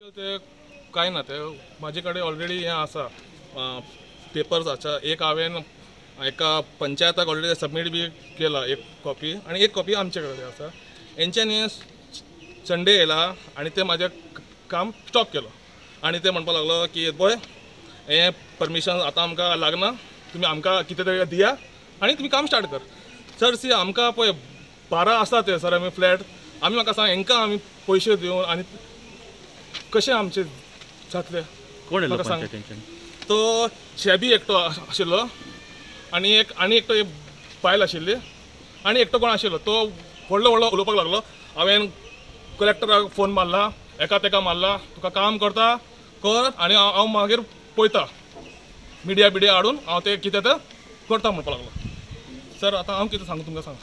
ते काय ना ते माझे कडेन ऑलरेडी हें आसा पेपर्स आसा. एक हांवें एका पंचायताक ऑलरेडी सबमीट बी केला एक कॉपी आनी एक कॉपी आमचे कडेन आसा. हेंच्यांनी संडे येयला आनी ते म्हाजें काम स्टॉप केलो आनी ते म्हणपाक लागलो की पळय हें परमिशन आतां आमकां लागना, तुमी आमकां कितें तरी दिया आनी तुमी काम स्टार्ट कर. सर सी आमकां पळय 12 आसा ते सर आमी फ्लॅट आमी म्हाका सांग हेंकां आमी पयशे दिवन आनी कशें आमचे जातले म्हाका सांग. तो शेबी एकटो आशिल्लो आनी एकटो बायल आशिल्ली आनी एकटो कोण आशिल्लो तो व्हडलो उलोवपाक लागलो. हांवें कलेक्टराक फोन मारला, एका तेका मारला, तुका काम करता कर आनी हांव मागीर पळयता मिडिया हाडून हांव ते कितें तें करता म्हणपाक लागलो. सर आतां हांव कितें सांगू तुमकां सांग.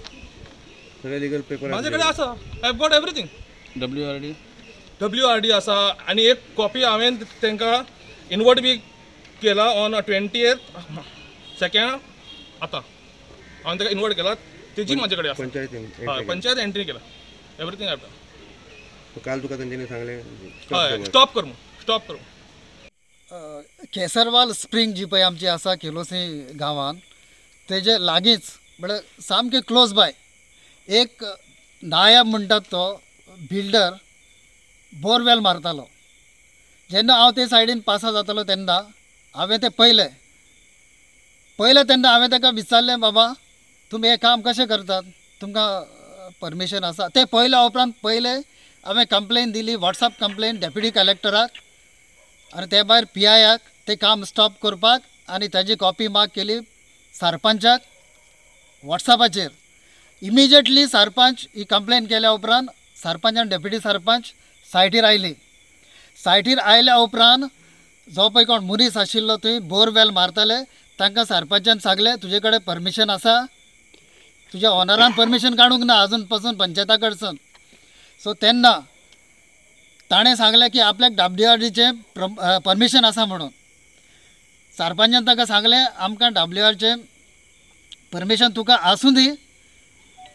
सगळे लीगल पेपर म्हाजे कडेन आसा, I have got everything. WRD आसा आनी एक कॉपी हांवें तांकां इनवर्ट बी केला ऑन 20th सेकंड. आतां हांवें ताका इनवर्ट केला तेजी म्हाजे कडेन आसा. हय पंचायत एंट्री केला एवरीथींग हॅव डन. काल तुका तेंच्यांनी सांगलें हय स्टॉप कर स्टॉप कर. केसरवाल स्प्रिंग जी पळय आमची आसा केलोसी गांवांत तेजे लागींच म्हळ्यार सामकें क्लोज बाय एक नायब म्हणटात तो बिल्डर बोरवेल मारतालो. जेन्ना हांव ते सायडीन पास जातालो तेन्ना हांवें तें पळयलें तेन्ना हांवें ताका विचारलें बाबा तुमी हें काम कशें करतात, तुमकां परमिशन आसा तें पळयल्या उपरांत पयलें हांवें कंप्लेन दिली, वॉट्सॅप कंप्लेन डेप्युटी कलेक्टराक आनी ते भायर PIयाक तें काम स्टॉप करपाक आनी ताजी कॉपी माग केली सरपंचाक वॉट्सॅपाचेर. इमिजिएटली सरपंच ही कंप्लेन केल्या उपरांत सरपंच आनी डेप्युटी सरपंच सायटीर आयली. सायटीर आयल्या उपरांत जो पळय कोण मनीस आशिल्लो थंय बोरवेल मारताले तांकां सरपंचान सांगलें तुजे कडेन परमिशन आसा, तुज्या ऑनरान परमिशन काडूंक ना आजून पासून पंचायता कडसून. सो तेन्ना ताणें सांगलें की आपल्याक WRDचें परमिशन आसा म्हणून. सरपंचान ताका सांगलें आमकां WRDचें परमिशन तुका आसूं दी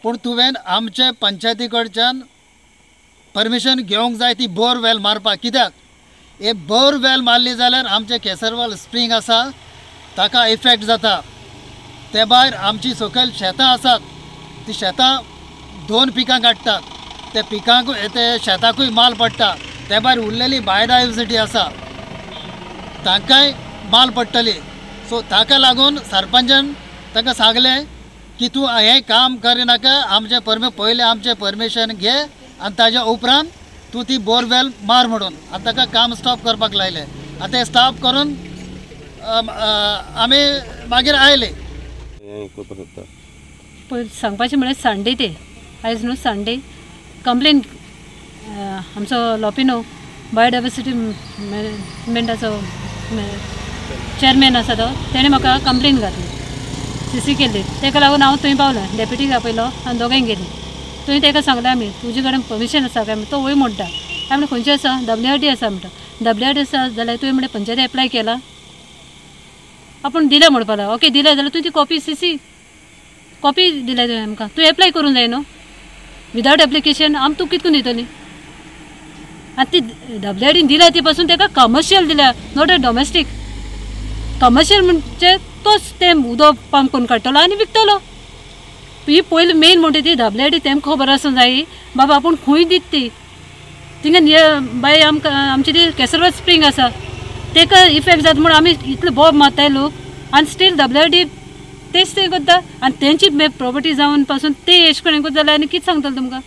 पूण तुवें आमचे पंचायती कडच्यान परमिशन घेवंक जाय ती बोरवेल मारपाक. कित्याक हे बोरवेल मारली जाल्यार आमचे केसरवाल स्प्रिंग आसा ताका इफेक्ट जाता. ते भायर आमची सकयल शेतां आसात ती शेतां 2 पिकां काडटात, ते पिकांक ते शेताकूय माल पडटा. ते भायर उरलेली बायोडायवर्सिटी आसा तांकांय माल पडटली. सो ताका लागून सरपंचान ताका सांगलें की तूं हें काम करिनाका, आमचें पयलें आमचें परमिशन घे आनी ताज्या उपरांत तूं ती बोरवेल मार म्हणून. आनी ताका काम स्टॉप करपाक लायलें. आतां तें स्टॉप करून आमी मागीर आयले. पळय सांगपाचें म्हळ्यार संडे ते आयज न्हू संडे कंप्लेन आमचो लॉपिनो बायोडायवर्सिटी मॅनेजमेंटाचो चेअरमॅन आसा तो तेणें म्हाका कंप्लेन घातली CC केल्ली. ताका लागून हांव थंय पावलें, डेप्युटीक आपयलो आनी दोगांय गेलीं. थंय ताका सांगलें आमी तुजे कडेन परमिशन आसा काय तो वय म्हणटा. हांवें म्हणलें खंयचें आसा, WRD आसा म्हणटा. WRD आसा जाल्यार तुवें म्हणलें पंचायत एप्लाय केला, आपूण दिलें म्हणपाक लागलो. ओके दिलें जाल्यार तुवें ती कॉपी CC कॉपी दिल्या तुवें आमकां, तूं एप्लाय करूंक जाय न्हू. विदावट एप्लिकेशन आमी तुका कितकून दितली. आनी ती WRDन दिल्या ती पासून ताका कमर्शियल दिल्या, नॉट अ डॉमेस्टीक. कमर्शियल म्हणजे तोच ते उदक पंप करून काडटलो आनी विकतलो. ही पयलीं मेन म्हणटा ती WRD तेमकां खबर आसूंक जाय बाबा आपूण खंय दिता ती. थिंगा बाय आमकां आमची ती केसरवाल स्प्रिंग आसा ताका इफेक्ट जाता म्हणून आमी इतले बोब मारताय लोक आनी स्टील WRD तेच ते करता आनी तेंची प्रॉपर्टी जावन पासून ते एश करून जाल्यार आनी कितें सांगतले तुमकां.